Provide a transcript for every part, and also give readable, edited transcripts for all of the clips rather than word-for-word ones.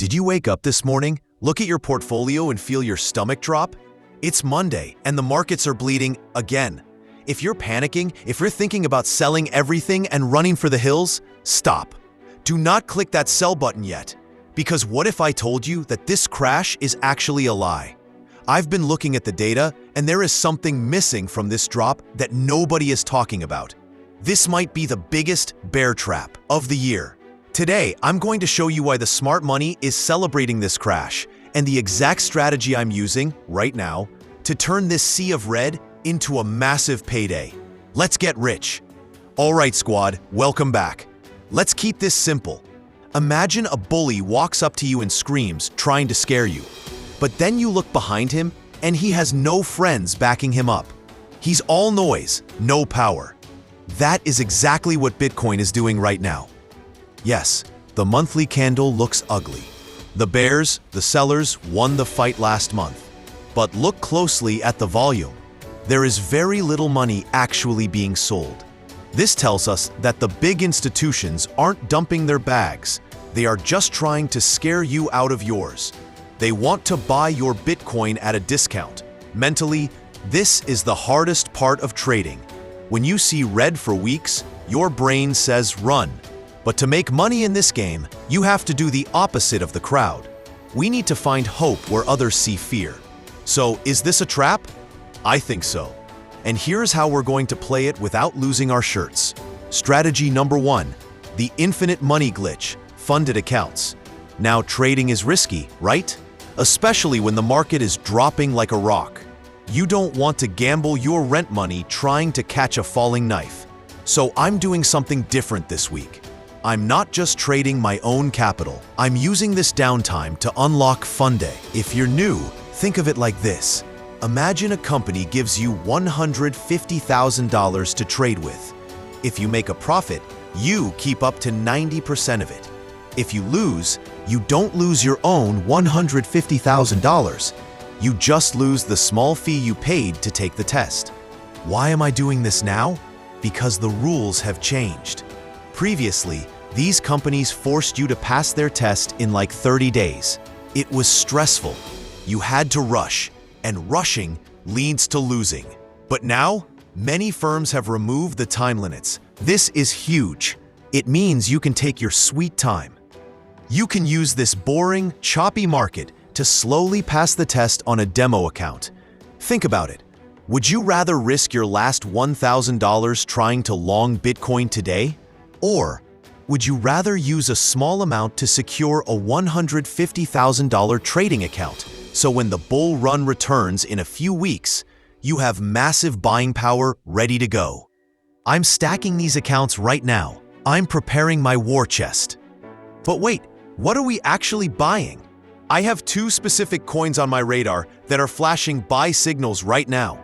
Did you wake up this morning, look at your portfolio and feel your stomach drop? It's Monday and the markets are bleeding again. If you're panicking, if you're thinking about selling everything and running for the hills, stop. Do not click that sell button yet. Because what if I told you that this crash is actually a lie? I've been looking at the data and there is something missing from this drop that nobody is talking about. This might be the biggest bear trap of the year. Today, I'm going to show you why the smart money is celebrating this crash and the exact strategy I'm using right now to turn this sea of red into a massive payday. Let's get rich. All right, squad, welcome back. Let's keep this simple. Imagine a bully walks up to you and screams, trying to scare you. But then you look behind him and he has no friends backing him up. He's all noise, no power. That is exactly what Bitcoin is doing right now. Yes, the monthly candle looks ugly. The bears, the sellers, won the fight last month. But look closely at the volume. There is very little money actually being sold. This tells us that the big institutions aren't dumping their bags. They are just trying to scare you out of yours. They want to buy your Bitcoin at a discount. Mentally, this is the hardest part of trading. When you see red for weeks, your brain says run. But to make money in this game, you have to do the opposite of the crowd. We need to find hope where others see fear. So, is this a trap? I think so. And here's how we're going to play it without losing our shirts. Strategy number 1, the infinite money glitch, funded accounts. Now, trading is risky, right? Especially when the market is dropping like a rock. You don't want to gamble your rent money trying to catch a falling knife. So I'm doing something different this week. I'm not just trading my own capital. I'm using this downtime to unlock fun day. If you're new, think of it like this. Imagine a company gives you $150,000 to trade with. If you make a profit, you keep up to 90% of it. If you lose, you don't lose your own $150,000. You just lose the small fee you paid to take the test. Why am I doing this now? Because the rules have changed. Previously, these companies forced you to pass their test in like 30 days. It was stressful. You had to rush, and rushing leads to losing. But now, many firms have removed the time limits. This is huge. It means you can take your sweet time. You can use this boring, choppy market to slowly pass the test on a demo account. Think about it. Would you rather risk your last $1,000 trying to long Bitcoin today? Or would you rather use a small amount to secure a $150,000 trading account so when the bull run returns in a few weeks, you have massive buying power ready to go? I'm stacking these accounts right now. I'm preparing my war chest. But wait, what are we actually buying? I have two specific coins on my radar that are flashing buy signals right now.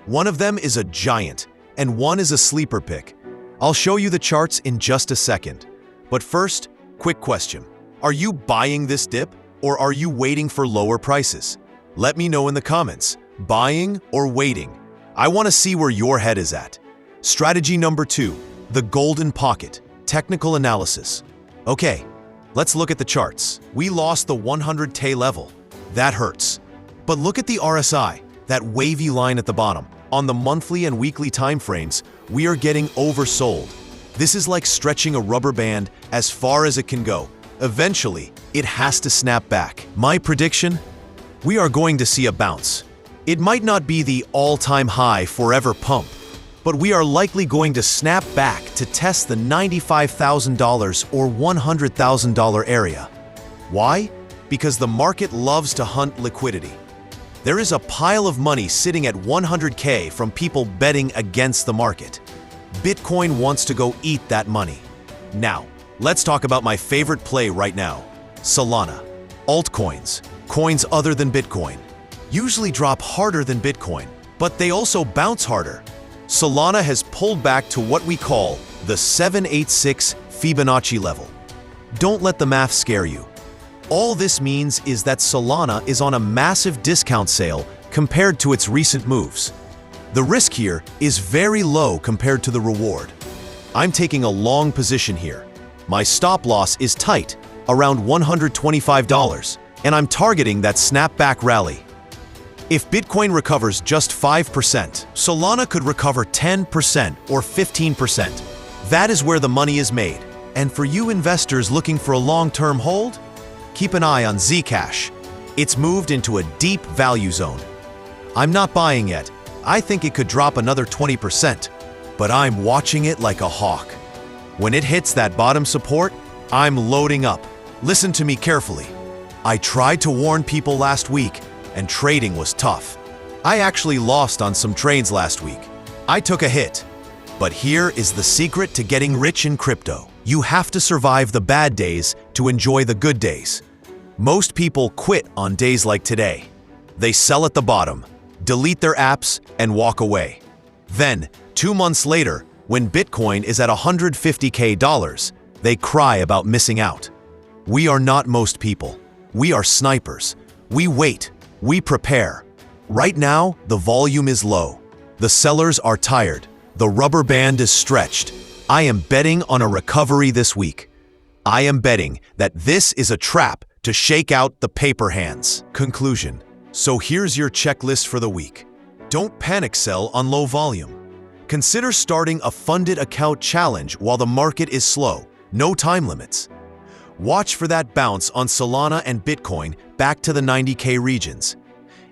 One of them is a giant, and one is a sleeper pick. I'll show you the charts in just a second. But first, quick question. Are you buying this dip, or are you waiting for lower prices? Let me know in the comments. Buying or waiting? I want to see where your head is at. Strategy number 2, the golden pocket, technical analysis. Okay, let's look at the charts. We lost the 100K level. That hurts. But look at the RSI, that wavy line at the bottom. On the monthly and weekly timeframes, we are getting oversold. This is like stretching a rubber band as far as it can go. Eventually, it has to snap back. My prediction? We are going to see a bounce. It might not be the all-time high forever pump, but we are likely going to snap back to test the $95,000 or $100,000 area. Why? Because the market loves to hunt liquidity. There is a pile of money sitting at 100K from people betting against the market. Bitcoin wants to go eat that money. Now, let's talk about my favorite play right now, Solana. Altcoins, coins other than Bitcoin, usually drop harder than Bitcoin, but they also bounce harder. Solana has pulled back to what we call the 786 Fibonacci level. Don't let the math scare you. All this means is that Solana is on a massive discount sale compared to its recent moves. The risk here is very low compared to the reward. I'm taking a long position here. My stop loss is tight, around $125, and I'm targeting that snapback rally. If Bitcoin recovers just 5%, Solana could recover 10% or 15%. That is where the money is made. And for you investors looking for a long-term hold, keep an eye on Zcash. It's moved into a deep value zone. I'm not buying yet. I think it could drop another 20%, but I'm watching it like a hawk. When it hits that bottom support, I'm loading up. Listen to me carefully. I tried to warn people last week, and trading was tough. I actually lost on some trades last week. I took a hit. But here is the secret to getting rich in crypto. You have to survive the bad days to enjoy the good days. Most people quit on days like today. They sell at the bottom, delete their apps, and walk away. Then, 2 months later, when Bitcoin is at $150K, they cry about missing out. We are not most people. We are snipers. We wait. We prepare. Right now, the volume is low. The sellers are tired. The rubber band is stretched. I am betting on a recovery this week. I am betting that this is a trap to shake out the paper hands. Conclusion. So here's your checklist for the week. Don't panic sell on low volume. Consider starting a funded account challenge while the market is slow. No time limits. Watch for that bounce on Solana and Bitcoin back to the 90K regions.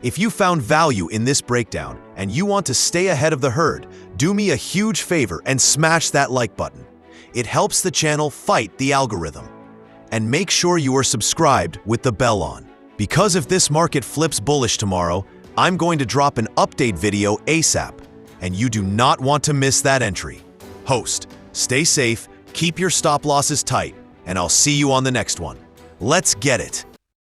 If you found value in this breakdown and you want to stay ahead of the herd, do me a huge favor and smash that like button. It helps the channel fight the algorithm. And make sure you are subscribed with the bell on. Because if this market flips bullish tomorrow, I'm going to drop an update video ASAP, and you do not want to miss that entry. Host, stay safe, keep your stop losses tight, and I'll see you on the next one. Let's get it.